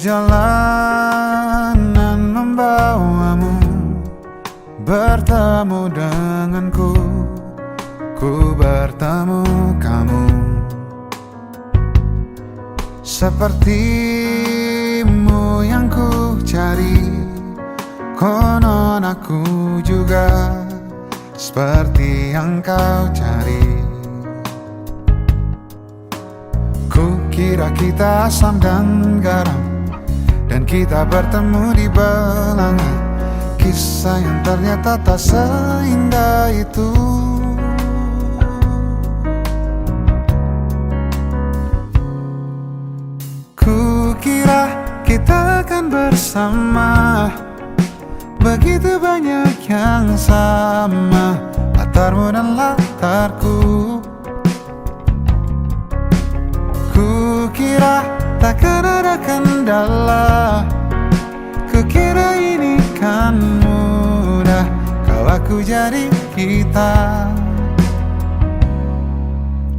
Perjalanan membawamu bertemu denganku, ku bertemu kamu. Sepertimu yang ku cari, konon aku juga seperti yang kau cari. Ku kira kita asam dan garam, dan kita bertemu di belanga. Kisah yang ternyata tak seindah itu. Ku kira kita akan bersama, begitu banyak yang sama, latarmu dan latarku. Ku kira takkan ada kendala, ku kira ini kan mudah, kau aku jadi kita.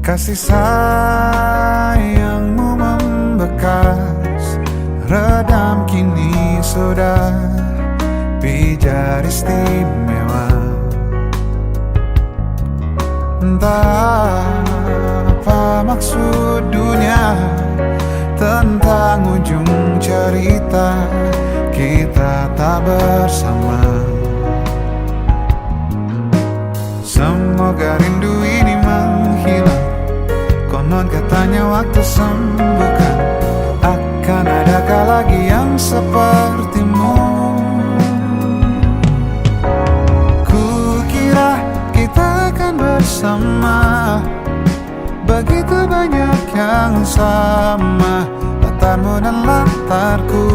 Kasih sayangmu membekas, redam kini sudah pijar istimewa. Entah apa maksud dunia tentang ujung cerita kita tak bersama. Semoga rindu ini menghilang, konon katanya waktu sembuhkan. Akan adakah lagi yang sepertimu? Ku kira kita akan bersama, begitu banyak yang sama, latarmu dan latarku.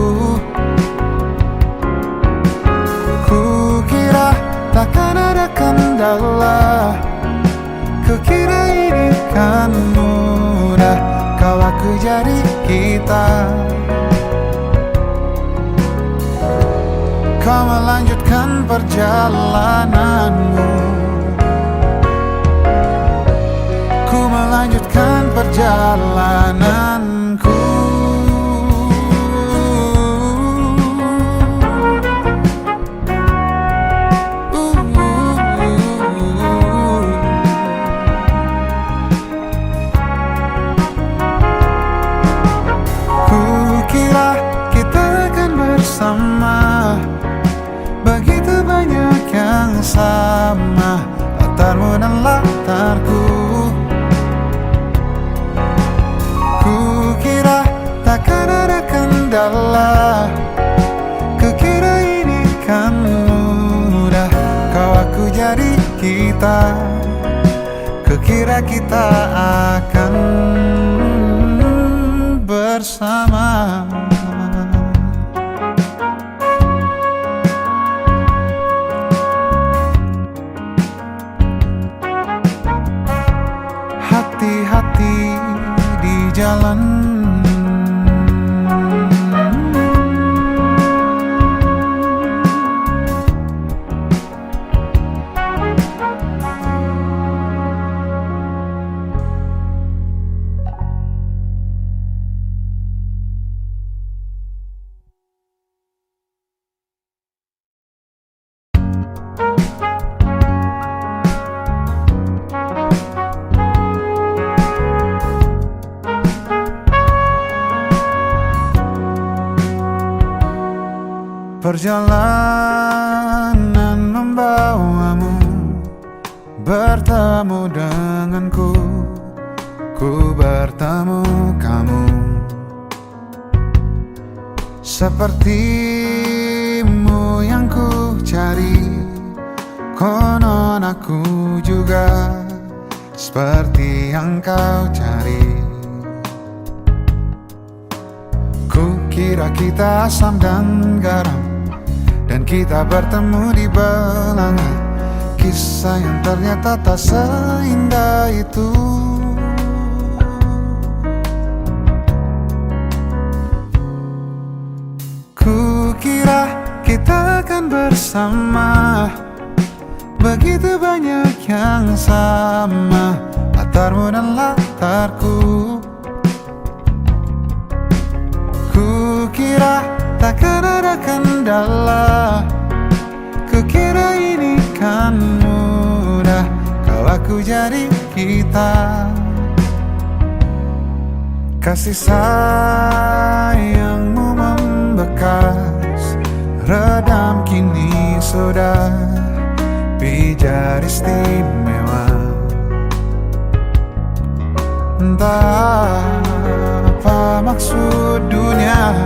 Ku kira takkan ada kendala, ku kira ini kan mudah, kau aku jadi kita. Kau melanjutkan perjalananmu, ku melanjutkan perjalananku. Ku kira kita akan bersama, begitu banyak yang sama, latarmu dan latarku. Takkan ada kendala, kukira ini kan mudah, kau aku jadi kita. Kukira kita akan bersama. Hati-hati di jalan, perjalanan membawamu bertemu denganku, ku bertemu kamu. Sepertimu yang ku cari, konon aku juga seperti yang kau cari. Ku kira kita asam dan garam, dan kita bertemu di belanga. Kisah yang ternyata tak seindah itu. Ku kira kita akan bersama, begitu banyak yang sama, latarmu dan latarku. Ku kira Kukira takkan ada kendala, kukira ini kan mudah kalau aku jadi kita. Kasih sayangmu membekas, redam kini sudah pijar istimewa. Entah apa maksud dunia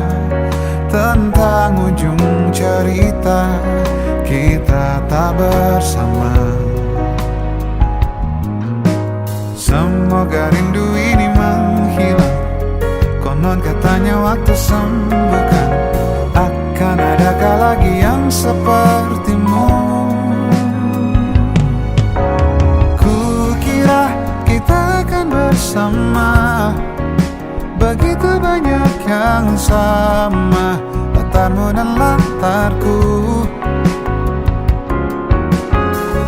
tentang ujung cerita kita tak bersama. Semoga rindu ini menghilang, konon katanya waktu sembuhkan. Akan adakah lagi yang sepertimu? Kukira kita akan bersama, begitu banyak yang sama, latarmu dan latarku.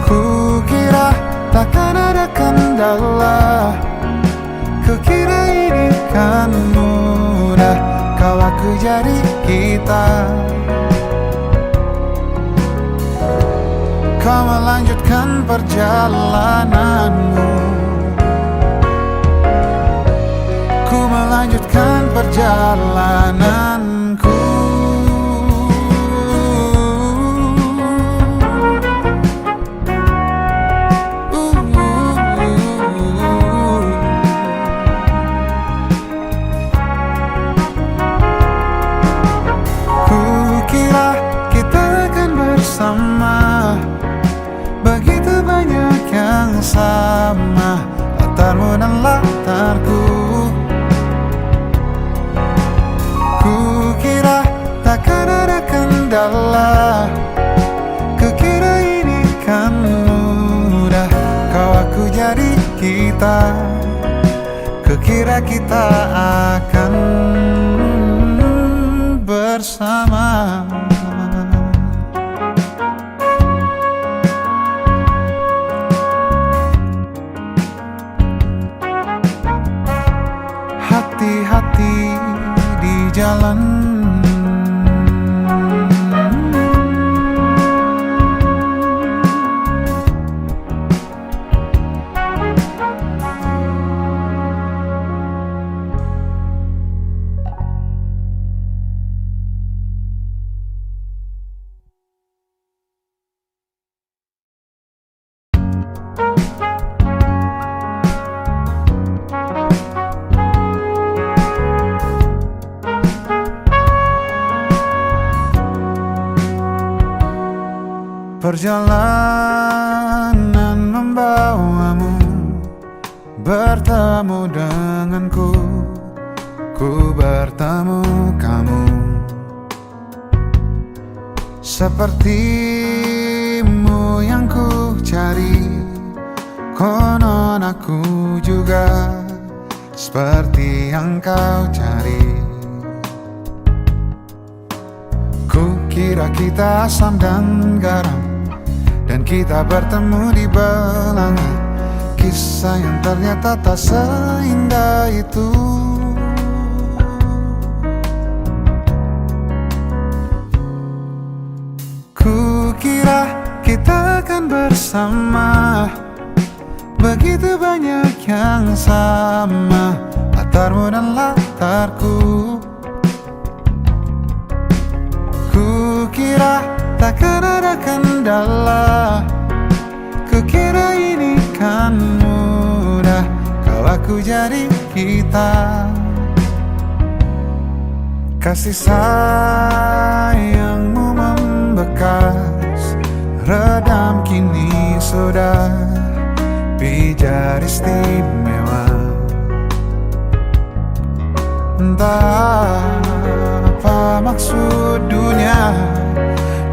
Kukira takkan ada kendala, kukira ini kan mudah kalau aku jadi kita. Kau melanjutkan perjalananmu, ku melanjutkan perjalananku. Kukira kita akan bersama, begitu banyak yang sama, latarmu dan latarku. Kukira takkan ada kendala, kukira ini kan mudah kau aku jadi kita. Kukira kita akan bersama. Hati-hati di jalan, perjalanan membawamu bertemu denganku, ku bertemu kamu. Sepertimu yang ku cari, konon aku juga seperti yang kau cari. Kukira kita asam dan garam, dan kita bertemu di belanga. Kisah yang ternyata tak seindah itu. Kukira kita akan bersama, begitu banyak yang sama, latarmu dan latarku. Kukira takkan ada kendala, kukira ini kan mudah kalau aku jadi kita. Kasih sayangmu membekas, redam kini sudah pijar istimewa. Entah apa maksud dunia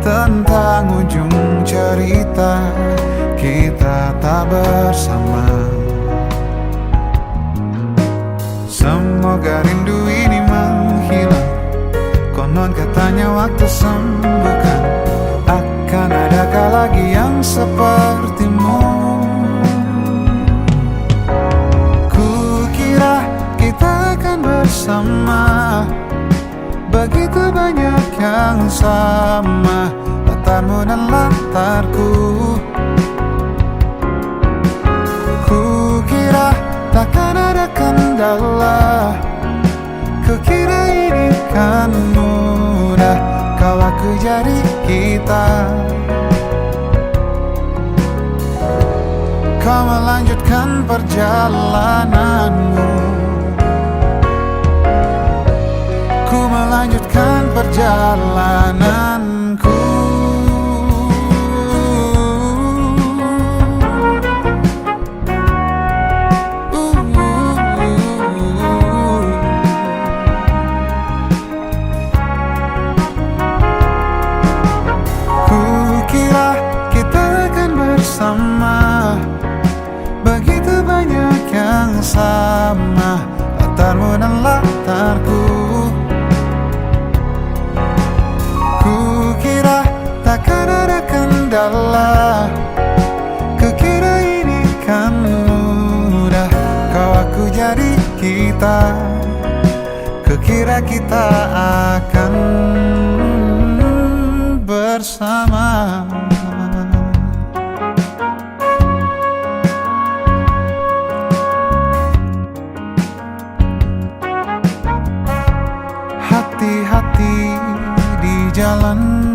tentang ujung cerita kita tak bersama. Semoga rindu ini menghilang, konon katanya waktu sembuhkan. Akan adakah lagi yang sepertimu? Kukira kita akan bersama, Begitu banyak yang sama, latarmu dan latarku. Kukira takkan ada kendala, kukira ini kan mudah, kau aku jadi kita. Kau melanjutkan perjalananmu, ku melanjutkan perjalananku. Kukira kita akan bersama, begitu banyak yang sama, latarmu dan latarku. Kukira takkan ada kendala, kukira ini kan mudah, kau aku jadi kita. Kukira kita akan bersama. Hati-hati di jalan,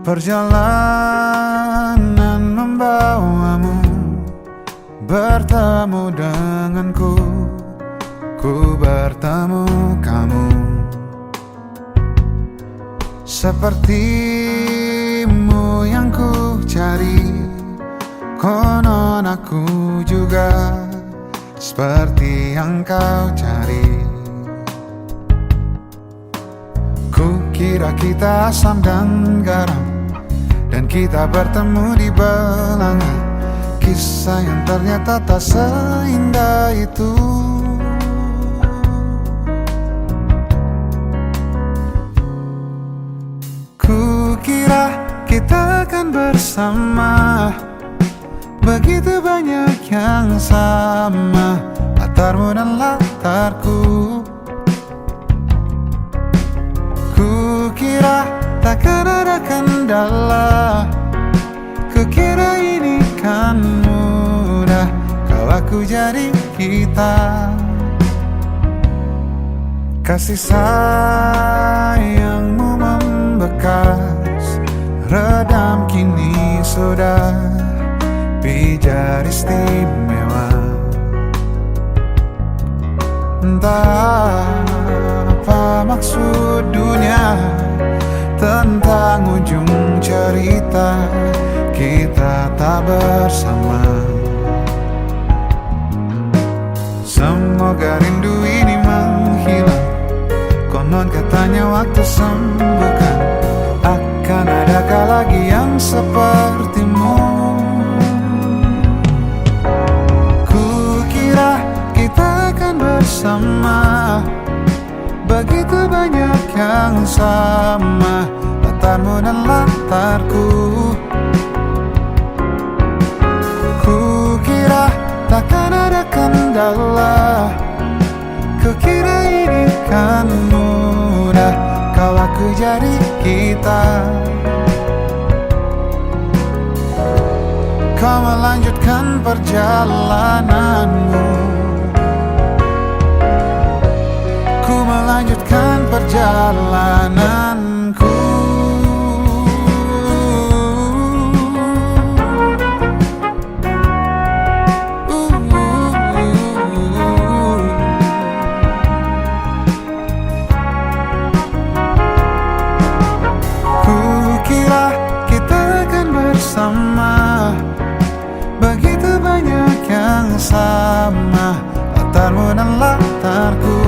perjalanan membawamu bertemu denganku, ku bertemu kamu. Sepertimu yang ku cari, konon aku juga seperti yang kau cari. Kukira kita asam dan garam, dan kita bertemu di belanga. Kisah yang ternyata tak seindah itu. Kukira kita akan bersama, begitu banyak yang sama, latarmu dan latarku. Kukira takkan ada kendala, kukira ini kan mudah, kau aku jadi kita. Kasih sayangmu membekas, redam kini sudah pijar istimewa. Entah apa maksud dunia tentang ujung cerita kita tak bersama. Semoga rindu ini menghilang, konon katanya waktu sembuhkan. Akan adakah lagi yang sepertimu? Kukira kita akan bersama, begitu banyak yang sama, latarmu dan latarku. Kukira takkan ada kendala, kukira ini kan mudah, kau aku jadi kita. Kau melanjutkan perjalananmu, ku melanjutkan perjalananku. Kukira kita akan bersama, begitu banyak yang sama, latarmu dan latarku.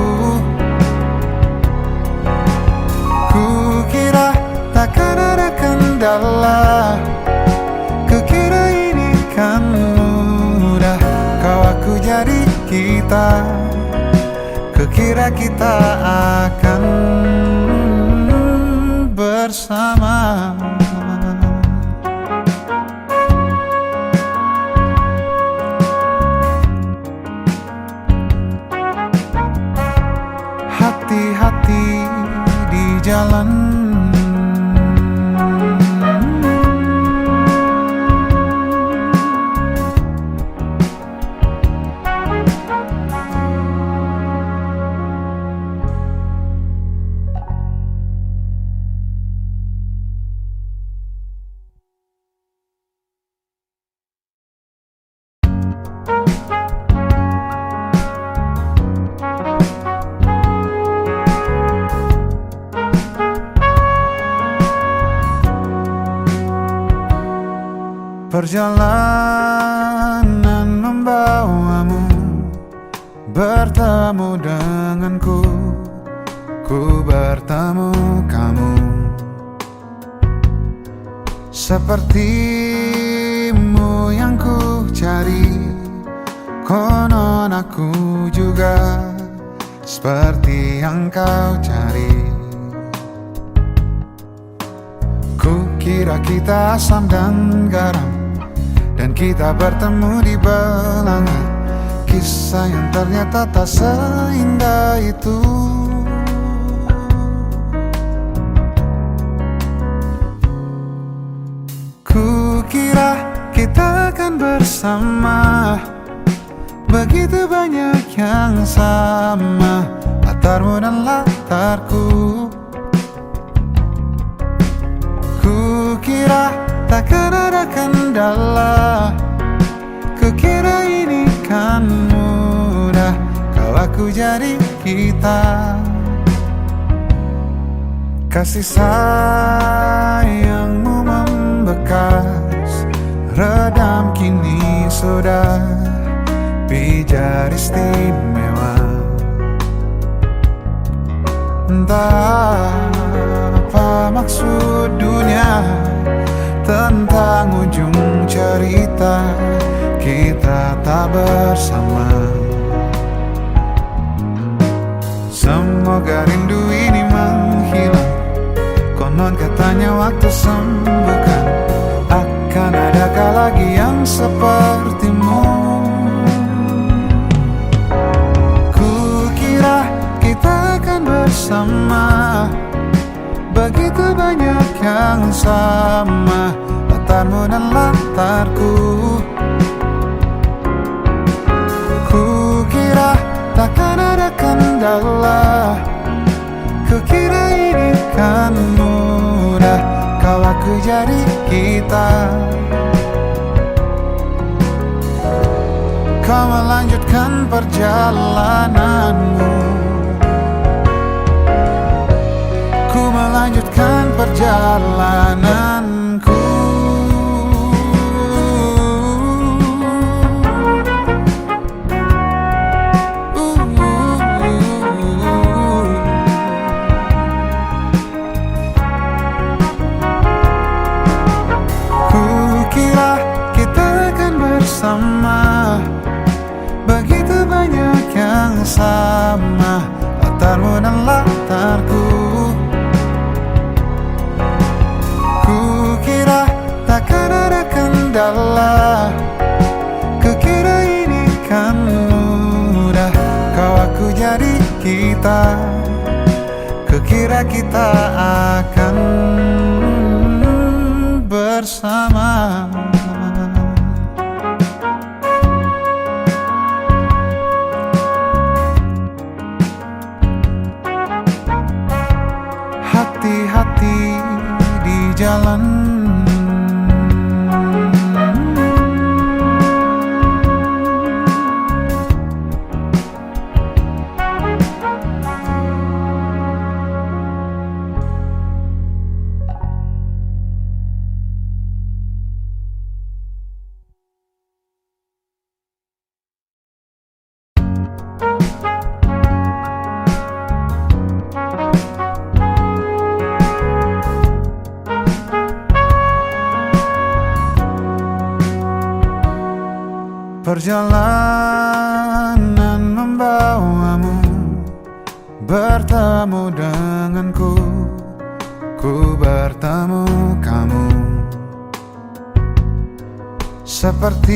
Kukira takkan ada kendala, kukira ini kan mudah. Kau aku jadi kita, kukira kita akan bersama. Hati-hati di jalan, perjalanan membawamu bertemu denganku, ku bertemu kamu. Sepertimu yang ku cari, konon aku juga seperti yang kau cari. Kukira kita asam dan garam, dan kita bertemu di belanga. Kisah yang ternyata tak seindah itu. Kukira kita akan bersama, begitu banyak yang sama, latarmu dan latarku. Kukira takkan ada kendala, kukira ini kan mudah. Kau aku jadi kita, kasih sayangmu membekas, redam kini sudah pijar istimewa. Entah apa maksud dunia tentang ujung cerita kita tak bersama. Semoga rindu ini menghilang, konon katanya waktu sembuhkan. Akan adakah lagi yang sepertimu? Kukira kita akan bersama, begitu banyak yang sama, latarmu dan latarku. Kukira takkan ada kendala, kukira ini kan mudah. Kau aku jadi kita, kau melanjutkan perjalananmu, ku melanjutkan perjalananku. Kukira kita akan bersama, begitu banyak yang sama, latarmu dan latarku. Kukira takkan ada kendala, kukira ini kan mudah. Kau aku jadi kita, kukira kita akan bersama. Hati-hati di jalan, Perjalanan membawamu bertemu denganku, ku bertemu kamu. Sepertimu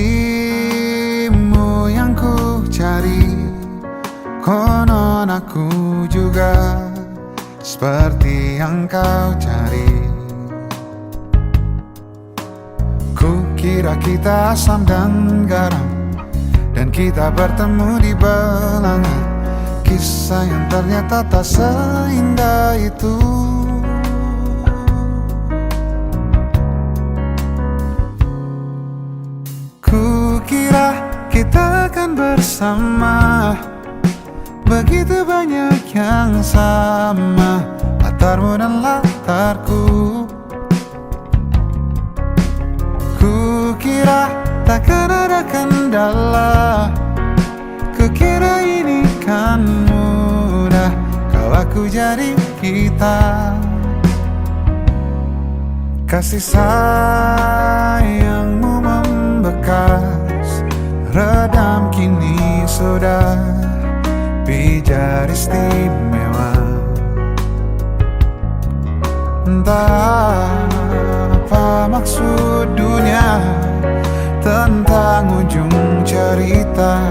yang ku cari, konon aku juga seperti yang kau cari. Ku kira kita asam dan garam, dan kita bertemu di belanga. Kisah yang ternyata tak seindah itu. Ku kira kita akan bersama, begitu banyak yang sama, latarmu dan latarku. Ku kira takkan ada kendala, kukira ini kan mudah, kau aku jadi kita. Kasih sayangmu membekas, redam kini sudah pijar istimewa. Entah apa maksud dunia tentang ujung cerita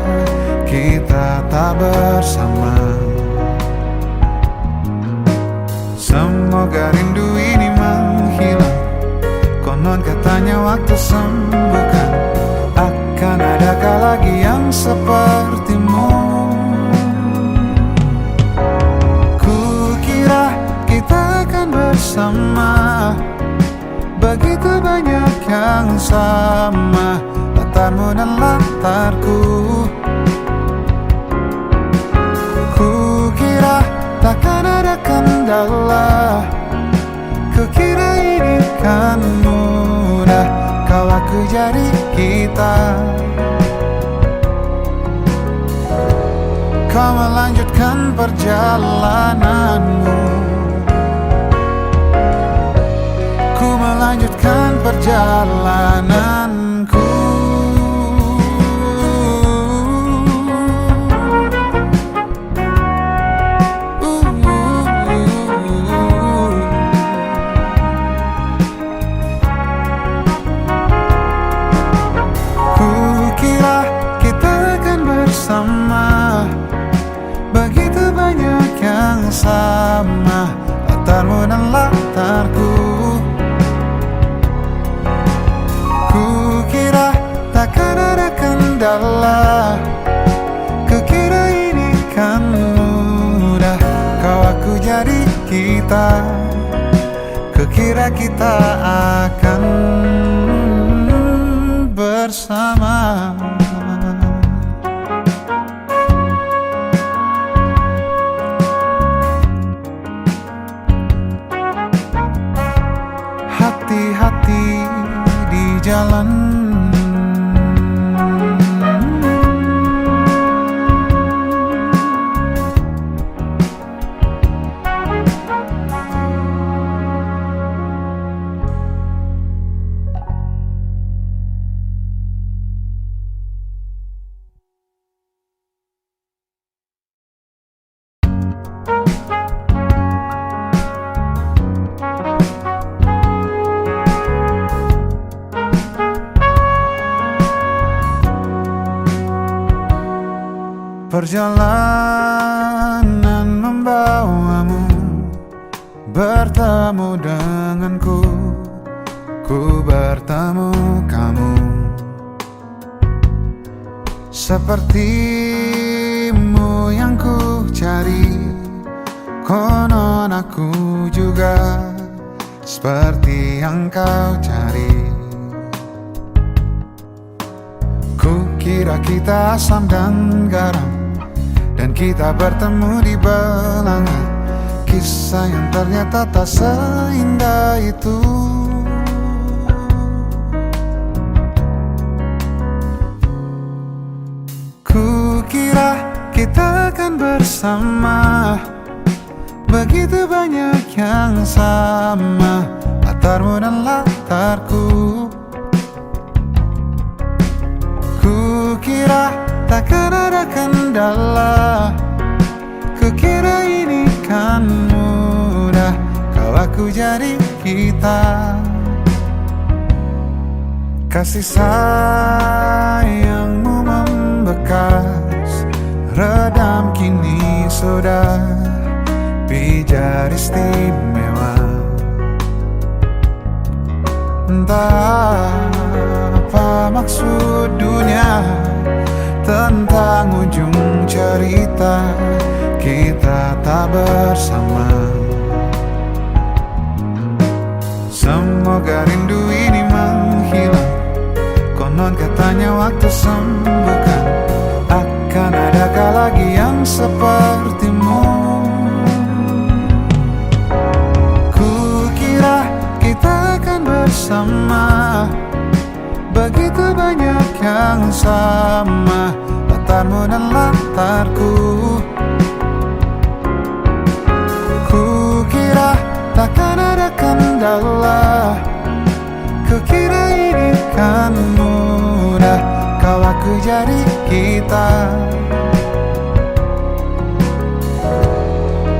kita tak bersama. Semoga rindu ini menghilang, konon katanya waktu sembuhkan. Akan adakah lagi yang sepertimu? Kukira kita akan bersama, begitu banyak yang sama, latarmu dan latarku. Kukira takkan ada kendala, kukira ini kan mudah, kau aku jadi kita. Kau melanjutkan perjalananmu, ku melanjutkan perjalananku. Kukira kita akan bersama, begitu banyak yang sama, latarmu dan latarku. Kukira takkan ada kendala, kukira ini kan mudah, kau aku jadi kita. Kukira kita akan bersama. Hati-hati di jalan, perjalanan membawamu bertemu denganku, ku bertemu kamu. Sepertimu yang ku cari, konon aku juga seperti yang kau cari. Kukira kita asam dan garam, dan kita bertemu di belanga. Kisah yang ternyata tak seindah itu. Kukira kita akan bersama, begitu banyak yang sama, latarmu dan latarku. Kukira takkan ada kendala. Kukira ini kan mudah, kau aku jadi kita. Kasih sayangmu membekas, redam kini sudah pijar istimewa. Entah apa maksud dunia tentang ujung cerita kita tak bersama. Semoga rindu ini menghilang, konon katanya waktu sembuhkan. Akan adakah lagi yang sepertimu? Kukira kita akan bersama, begitu banyak yang sama, latarmu dan latarku. Kukira takkan ada kendala, kukira ini kan mudah, kau aku jadi kita.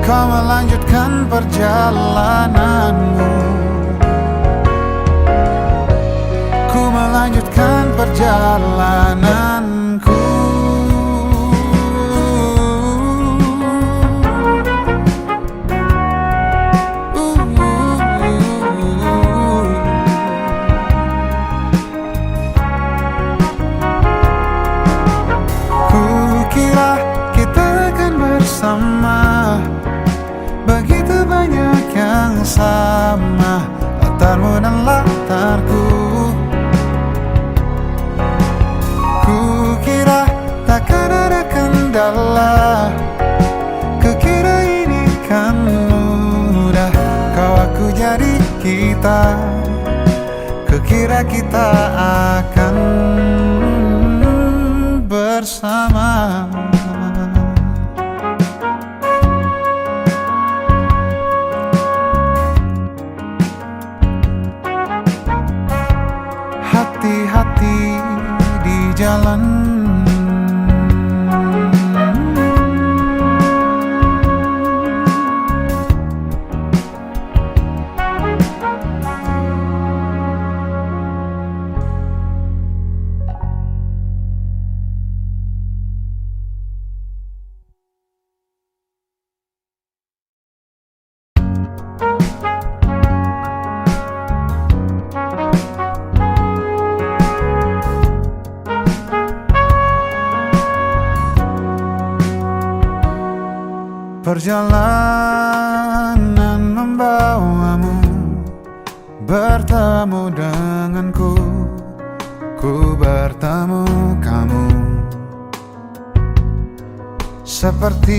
Kau melanjutkan perjalananmu, ku melanjutkan perjalananku. Kukira kita akan bersama, begitu banyak yang sama, latarmu dan latarku. Kukira takkan ada kendala, kukira ini kan mudah, kau aku jadi kita. Kukira kita akan bersama. Hati-hati di jalan, perjalanan membawamu bertemu denganku, ku bertemu kamu. Sepertimu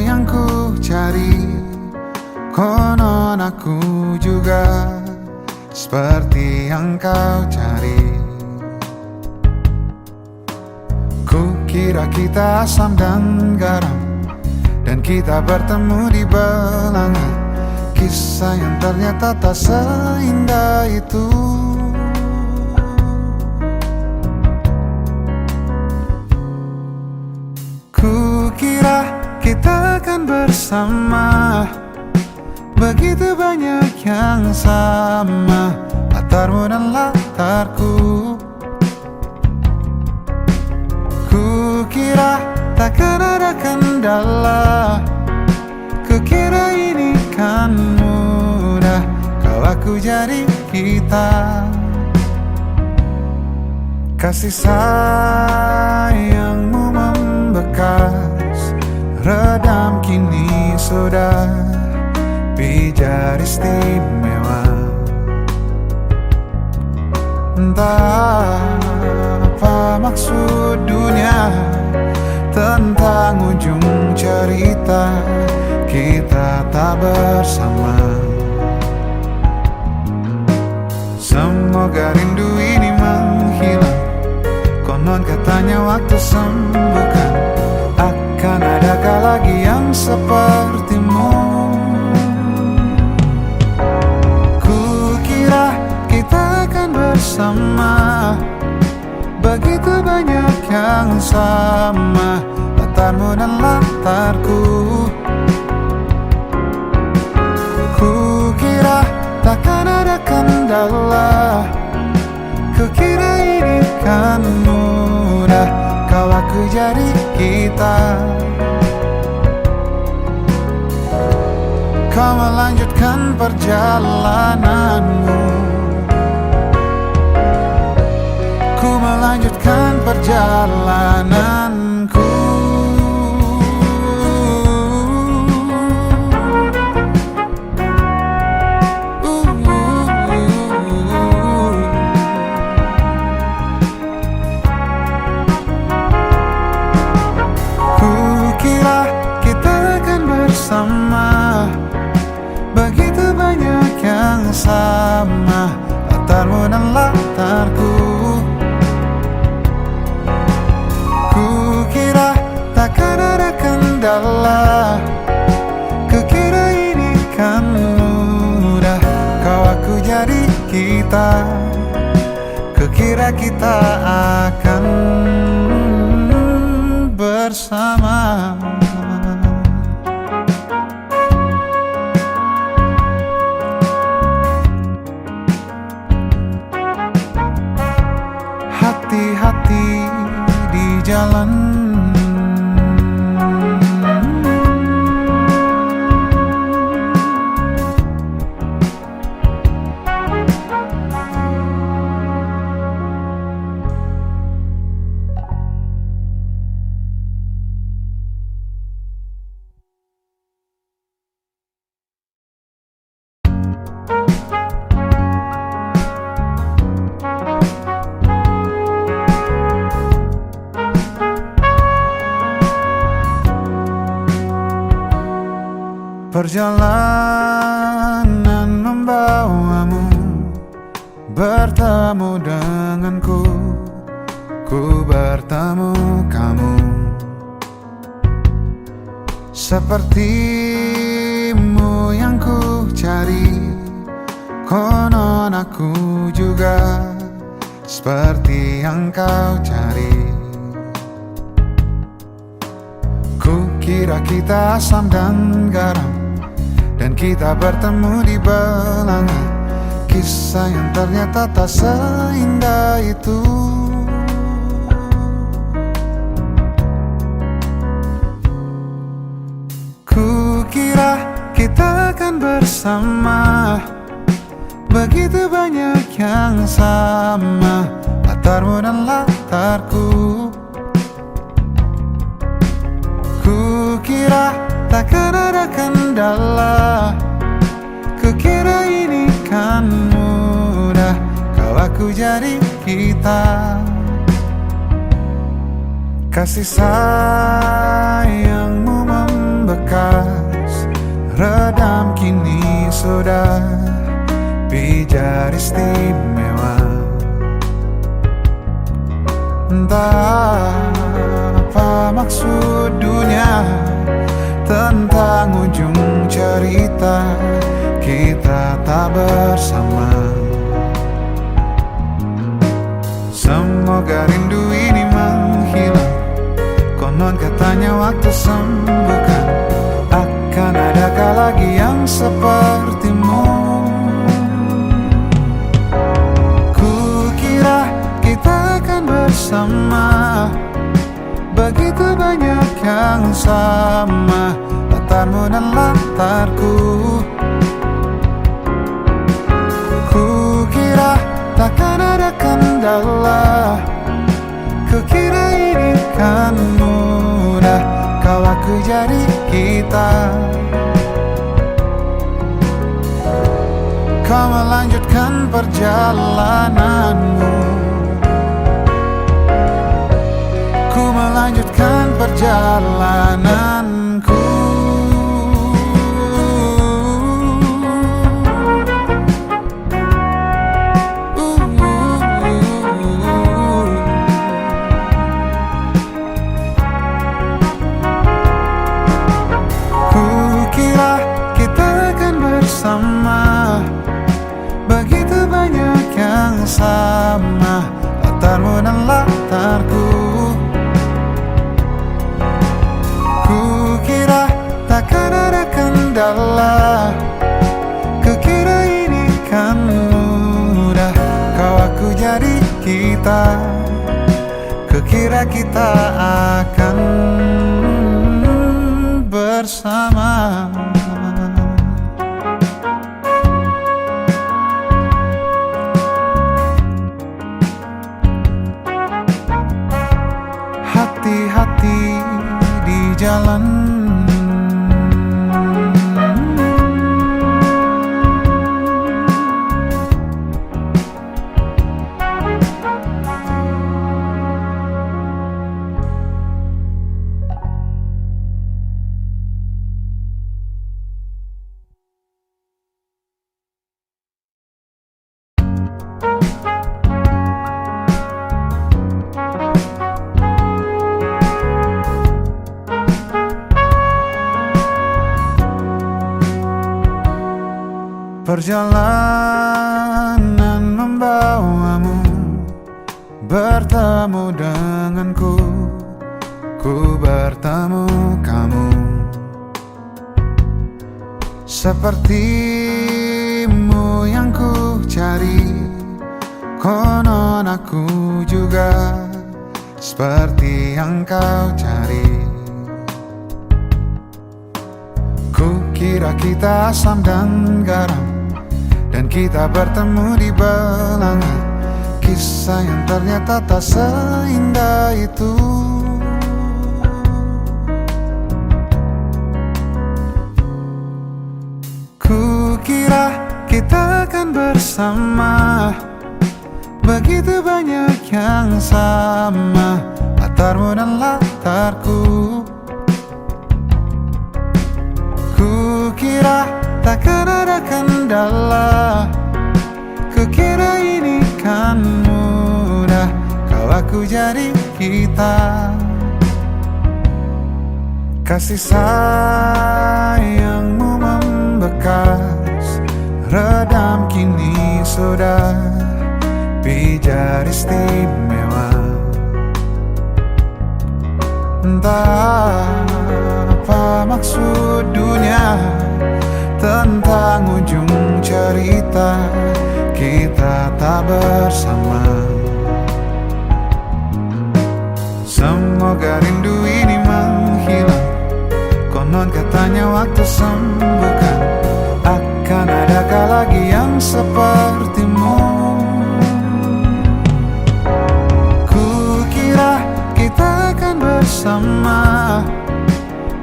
yang ku cari, konon aku juga seperti yang kau cari. Kukira kita asam dan garam, dan kita bertemu di belanga. Kisah yang ternyata tak seindah itu. Kukira kita akan bersama, begitu banyak yang sama, latarmu dan latarku. Kukira takkan ada kendala, kukira ini kan mudah, kau aku jadi kita. Kasih sayangmu membekas, redam kini sudah pijar istimewa. Entah apa maksud dunia tentang ujung cerita kita tak bersama. Semoga rindu ini menghilang, konon katanya waktu sembuhkan. Akan adakah lagi yang sepertimu? Kukira kita akan bersama, Begitu banyak yang sama, latarmu dan latarku. Kukira takkan ada kendala, kukira ini kan mudah, kau aku jadi kita. Kau melanjutkan perjalananmu, ku melanjutkan perjalananku. Kukira kita akan bersama, begitu banyak yang sama, latarmu dan latarku. Kukira takkan ada kendala, kukira ini kan mudah, kau aku jadi kita. Kukira kita akan bersama. Hati-hati di jalan, perjalanan membawamu bertemu denganku, ku bertemu kamu. Sepertimu yang ku cari, konon aku juga seperti yang kau cari. Kukira kita asam dan garam, dan kita bertemu di belanga. Kisah yang ternyata tak seindah itu. Kukira kita akan bersama, begitu banyak yang sama, latarmu dan latarku. Kukira takkan ada kendala, kukira ini kan mudah, kau aku jadi kita. Kasih sayangmu membekas, redam kini sudah pijar istimewa. Entah apa maksud dunia tentang ujung cerita kita tak bersama. Semoga rindu ini menghilang, konon katanya waktu sembuhkan. Akan adakah lagi yang sepertimu? Kukira kita akan bersama, begitu banyak yang sama, latarmu dan latarku. Kukira takkan ada kendala, kukira ini kan mudah, kau aku jadi kita. Kau melanjutkan perjalananmu, ku melanjutkan perjalananku. Kukira kita akan bersama, begitu banyak yang sama, latarmu dan latar kendala. Kukira ini kan mudah, kau aku jadi kita. Kukira kita akan bersama. Hati-hati di jalan, perjalanan membawamu bertemu denganku, ku bertemu kamu. Sepertimu yang ku cari, konon aku juga seperti yang kau cari. Kukira kita asam dan garam, dan kita bertemu di belanga. Kisah yang ternyata tak seindah itu. Kukira kita akan bersama, begitu banyak yang sama, latarmu dan latarku. Kukira takkan ada kendala, kukira ini kan mudah, kau aku jadi kita. Kasih sayangmu membekas, redam kini sudah pijar istimewa. Entah apa maksud dunia tentang ujung cerita kita tak bersama. Semoga rindu ini menghilang, konon katanya waktu sembuhkan. Akan adakah lagi yang sepertimu? Kukira kita akan bersama,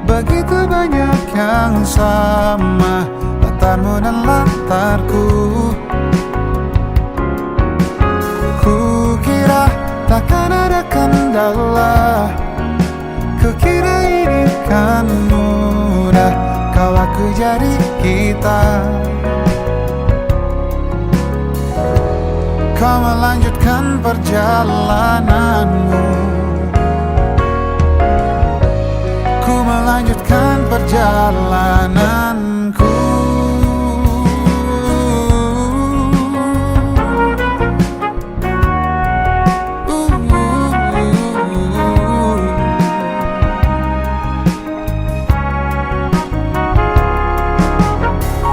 begitu banyak yang sama, latarmu dan latarku. Kukira takkan ada kendala, kukira ini kan mudah, kau aku jadi kita. Kau melanjutkan perjalananmu, ku melanjutkan perjalananku.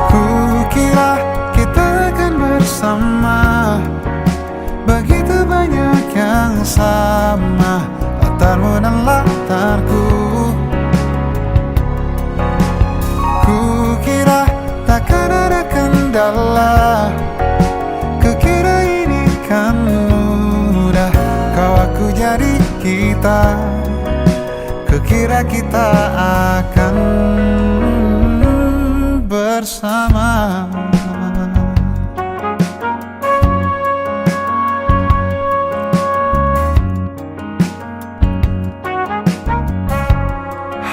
Kukira kita akan bersama, begitu banyak yang sama, latarmu dan latarku. Kukira takkan ada kendala, kukira ini kan mudah, kau aku jadi kita. Kukira kita akan bersama.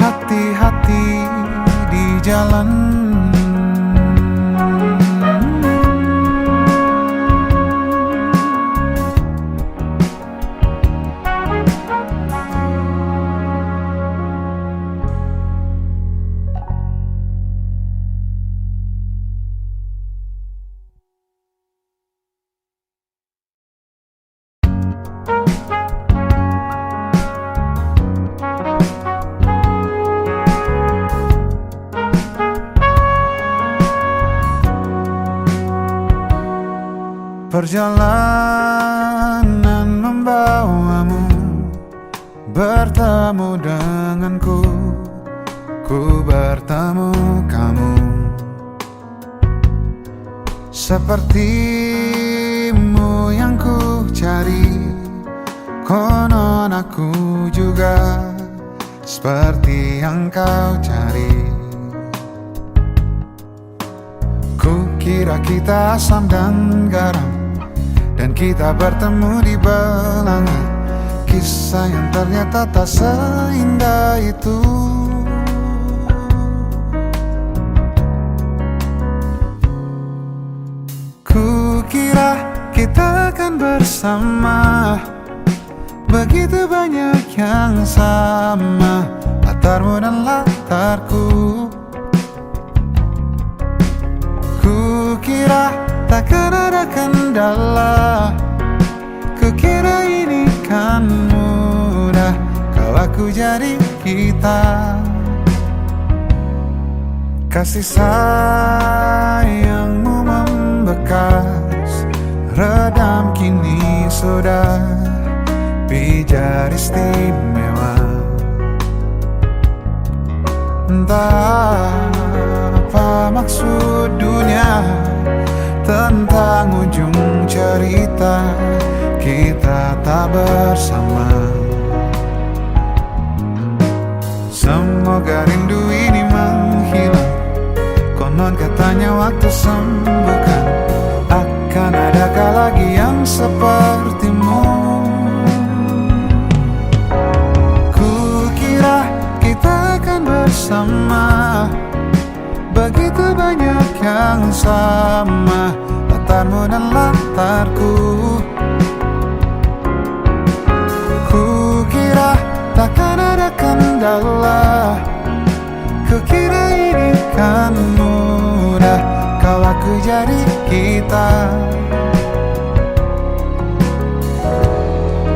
Hati-hati di jalan, Perjalanan membawamu bertemu denganku, ku bertemu kamu. Sepertimu yang ku cari, konon aku juga seperti yang kau cari. Ku kira kita asam dan garam, dan kita bertemu di belanga. Kisah yang ternyata tak seindah itu. Ku kira kita akan bersama, begitu banyak yang sama, latarmu dan latarku. Ku kira takkan ada kendala, ku kira ini kan mudah, kau aku jadi kita. Kasih sayangmu membekas, redam kini sudah pijar istimewa. Entah apa maksud dunia tentang ujung cerita kita tak bersama. Semoga rindu ini menghilang, konon katanya waktu sembuhkan. Akan adakah lagi yang sepertimu? Ku kira kita akan bersama, begitu banyak yang sama, latarmu dan latarku. Ku kira takkan ada kendala, ku kira ini kan mudah, kau aku jadi kita.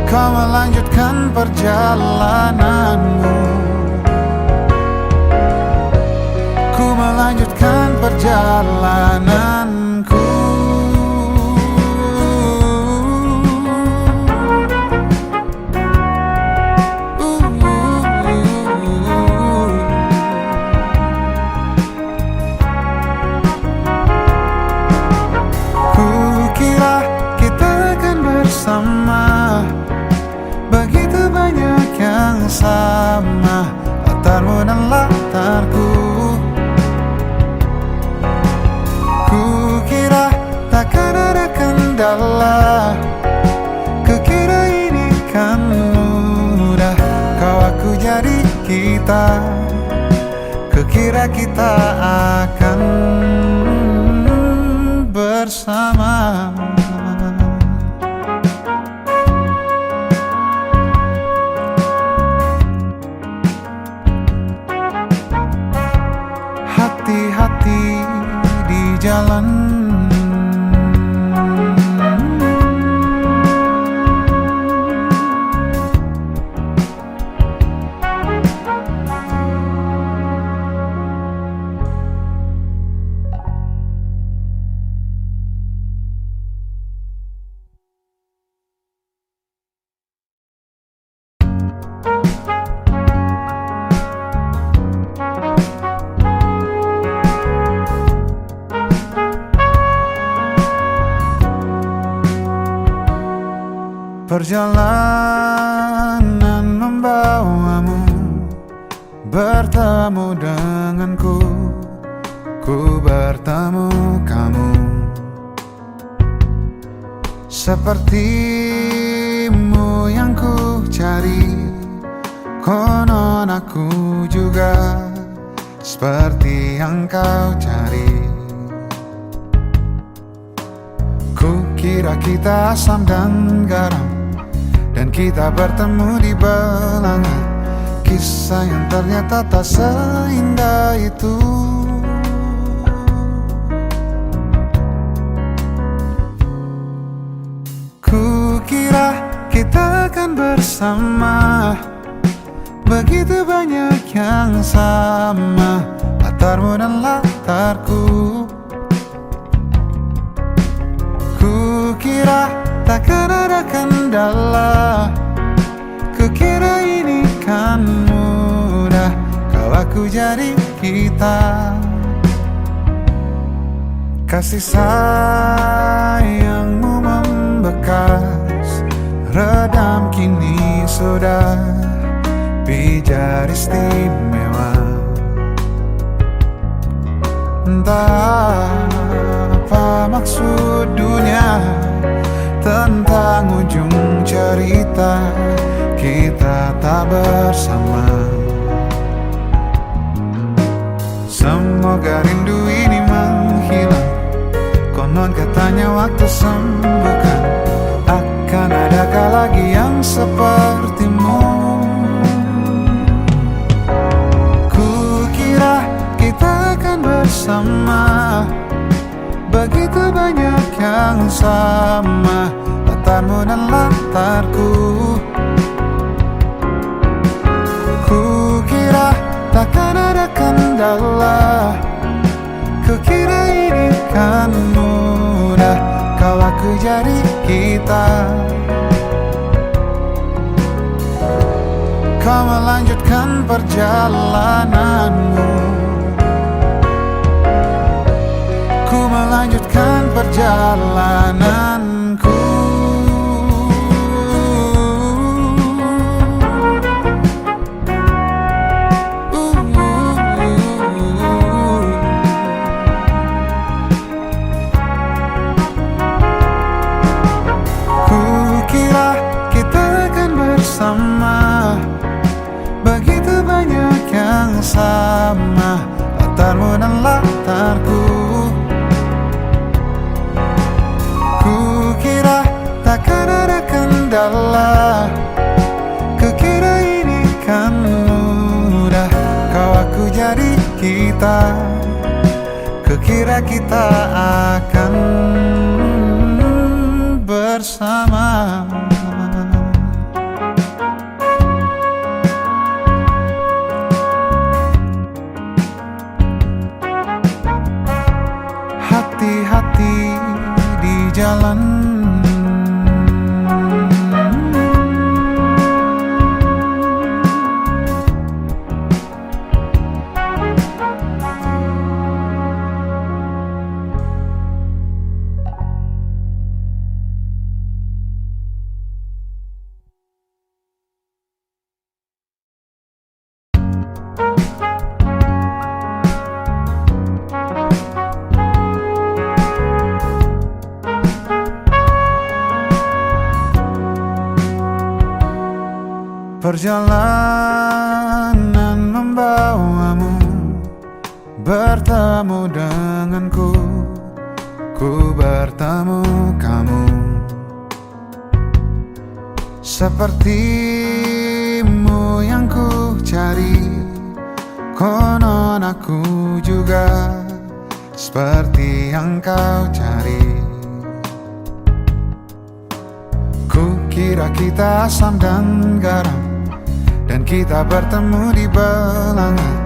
Kau melanjutkan perjalananmu, ku melanjutkan perjalananku. Ku kira kita akan bersama, begitu banyak yang sama, latarmu dan latarku. Takkan ada kendala, kukira ini kan mudah, kau aku jadi kita. Kukira kita akan bersama. Hati-hati di jalan, perjalanan membawamu bertemu denganku, ku bertemu kamu. Sepertimu yang ku cari, konon aku juga seperti yang kau cari. Ku kira kita asam dan garam, dan kita bertemu di belanga. Kisah yang ternyata tak seindah itu. Ku kira kita akan bersama, begitu banyak yang sama, latarmu dan latarku. Ku kira takkan ada kendala. Kukira ini kan mudah, kau aku jadi kita. Kasih sayangmu membekas, redam kini sudah pijar istimewa. Entah apa maksud dunia tentang ujung cerita kita tak bersama. Semoga rindu ini menghilang, konon katanya waktu sembuhkan. Akan adakah lagi yang sepertimu? Kukira kita akan bersama, begitu banyak yang sama, latarmu dan latarku. Kukira takkan ada kendala, kukira ini kan mudah, kau aku jadi kita. Kau melanjutkan perjalananmu, ku melanjutkan perjalananku. Kukira kita akan bersama, begitu banyak yang sama, latarmu dan latarku. Kukira takkan ada kendala, kukira ini kan mudah, kau aku jadi kita. Kukira kita akan bersama. Hati-hati di jalan, perjalanan membawamu bertemu denganku, ku bertemu kamu. Sepertimu yang ku cari, konon aku juga seperti yang kau cari. Kukira kita asam dan garam, dan kita bertemu di belanga.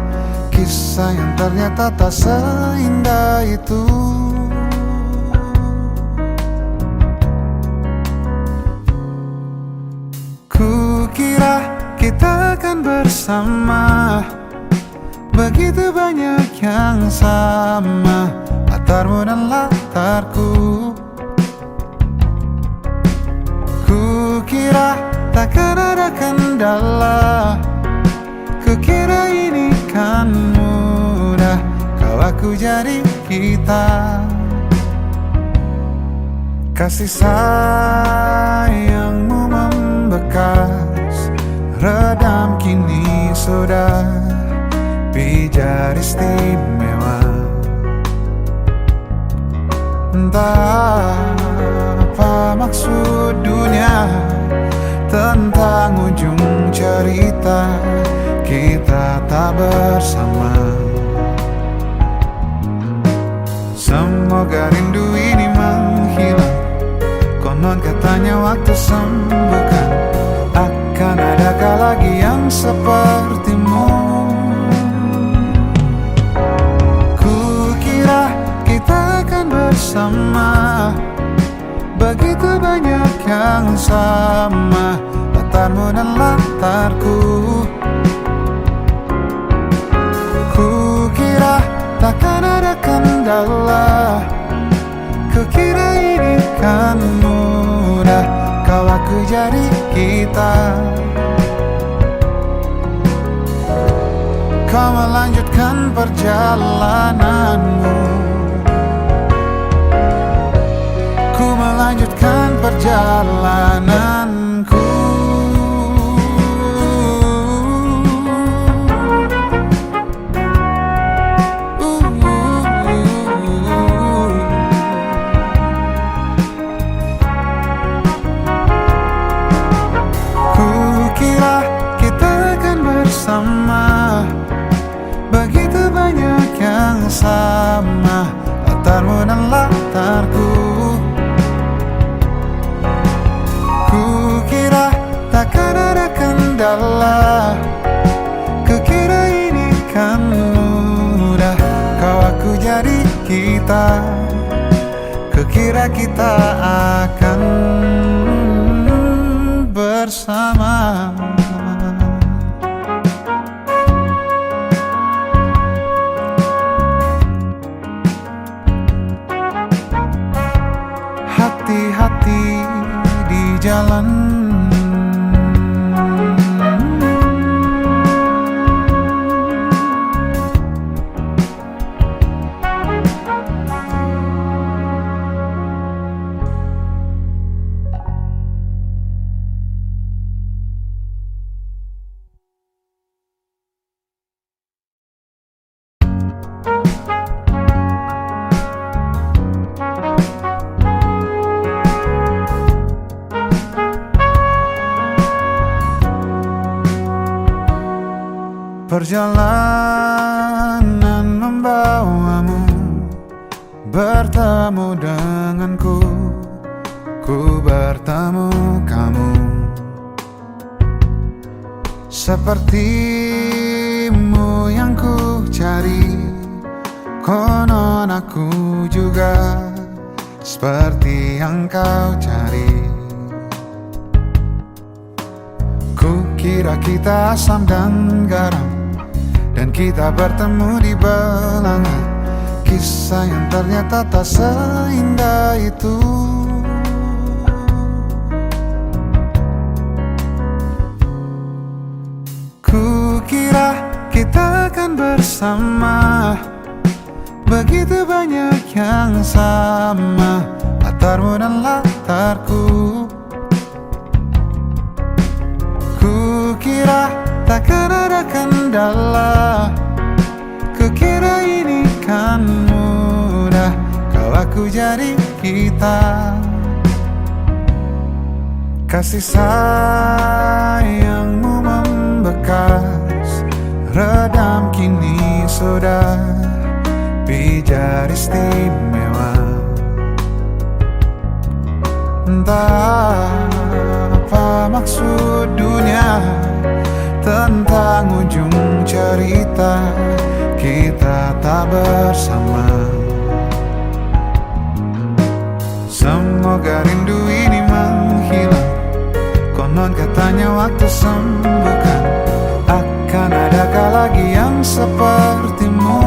Kisah yang ternyata tak seindah itu. Kukira kita akan bersama, begitu banyak yang sama, latarmu dan latarku. Kukira takkan ada kendala, kukira ini kan mudah, kau aku jadi kita. Kasih sayangmu membekas, redam kini sudah pijar istimewa. Entah apa maksud dunia tentang ujung cerita kita tak bersama. Semoga rindu ini menghilang, konon katanya waktu sembuhkan. Akan adakah lagi yang sepertimu? Kukira kita akan bersama, begitu banyak yang sama, latarmu dan latarku. Kukira takkan ada kendala, kukira ini kan mudah, kau aku jadi kita. Kau melanjutkan perjalananmu, ku melanjutkan perjalananku. Kukira kita akan bersama, begitu banyak yang sama, latarmu dan latarku. Kukira takkan ada kendala, kukira ini kan mudah, kau aku jadi kita. Kukira kita akan bersama. Hati-hati di jalan, perjalanan membawamu bertemu denganku, ku bertemu kamu. Sepertimu yang ku cari, konon aku juga seperti yang kau cari. Kukira kita asam dan garam, dan kita bertemu di belanga. Kisah yang ternyata tak seindah itu. Kukira kita akan bersama, begitu banyak yang sama, latarmu dan latarku. Kukira takkan ada kendala, kukira ini kan mudah, kau aku jadi kita. Kasih sayangmu membekas, redam kini sudah pijar istimewa. Entah apa maksud dunia tentang ujung cerita kita tak bersama. Semoga rindu ini menghilang, konon katanya waktu sembuhkan. Akan adakah lagi yang sepertimu?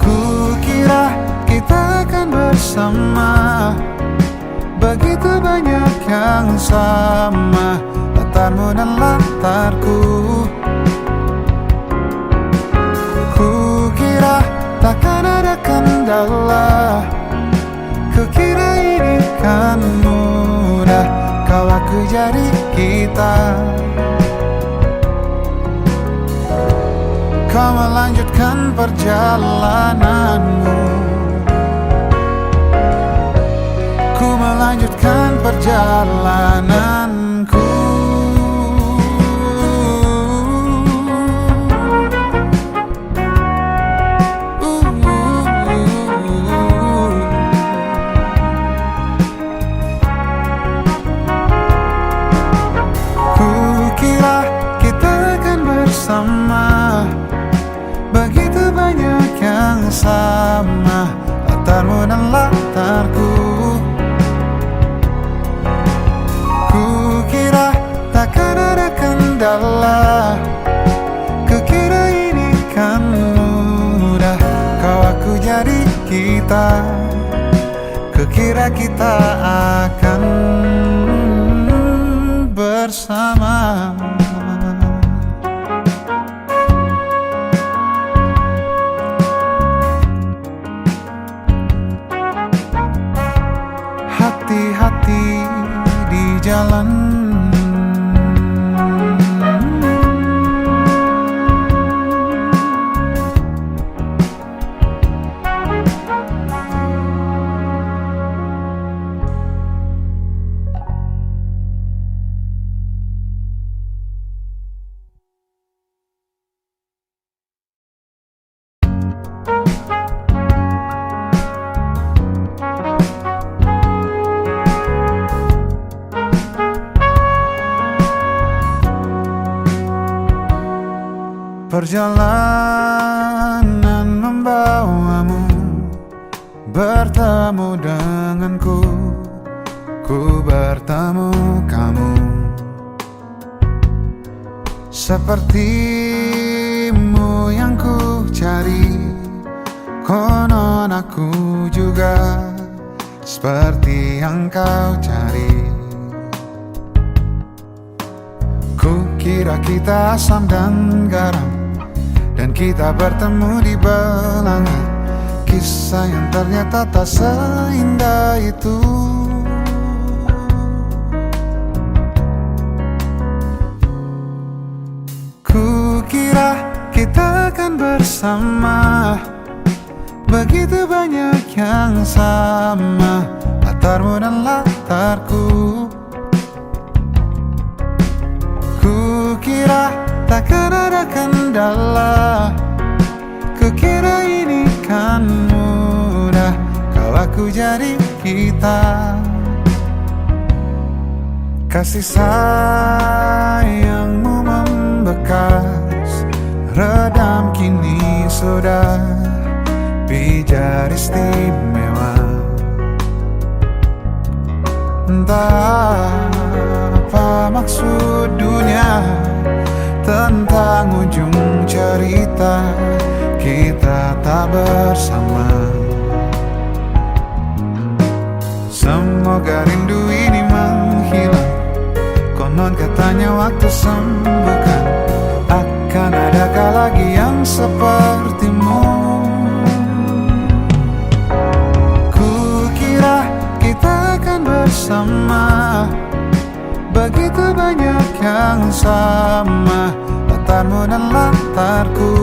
Kukira kita akan bersama, begitu banyak yang sama, latarmu dan latarku. Kukira takkan ada kendala, kukira ini kan mudah, kau aku jadi kita. Kau melanjutkan perjalananmu, ku melanjutkan perjalananku. Kukira kita akan bersama, begitu banyak yang sama, latarmu dan latarku. takkan ada kendala. Kukira ini kan mudah, kau aku jadi kita. Kukira kita akan bersama. Hati-hati di jalan. Perjalanan membawamu bertemu denganku, ku bertemu kamu. Sepertimu yang ku cari, konon aku juga seperti yang kau cari. Kukira kita asam dan garam, dan kita bertemu di belanga. Kisah yang ternyata tak seindah itu. Kukira kita akan bersama, begitu banyak yang sama, latarmu dan latarku. Kukira takkan ada kendala. Kukira ini kan mudah, kau aku jadi kita. Kasih sayangmu membekas, redam kini sudah pijar istimewa. Entah apa maksud dunia tentang ujung cerita kita tak bersama. Semoga rindu ini menghilang, konon katanya waktu sembuhkan. Akan adakah lagi yang sepertimu? Kukira kita akan bersama, begitu banyak yang sama, latarmu dan latarku.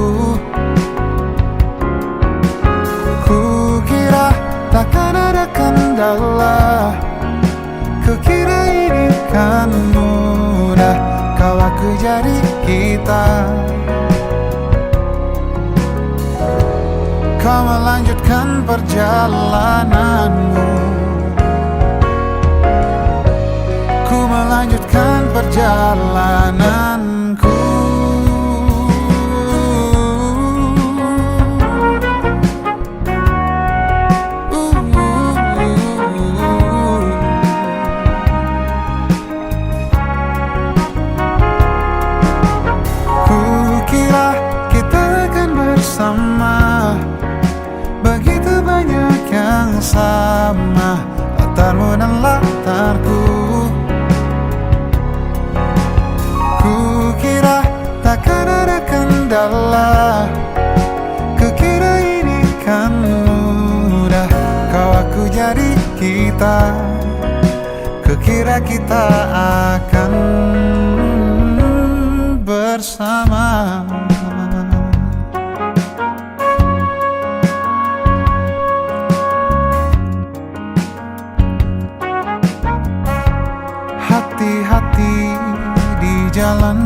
Kukira takkan ada kendala. Kukira ini kan mudah, kau aku jadi kita. Kau melanjutkan perjalananmu, ku melanjutkan perjalananku. Kukira kita akan bersama, begitu banyak yang sama, latarmu dan latarku. Kukira takkan ada kendala. Kukira ini kan mudah, kau aku jadi kita. Kukira kita akan bersama. Hati-hati di jalan.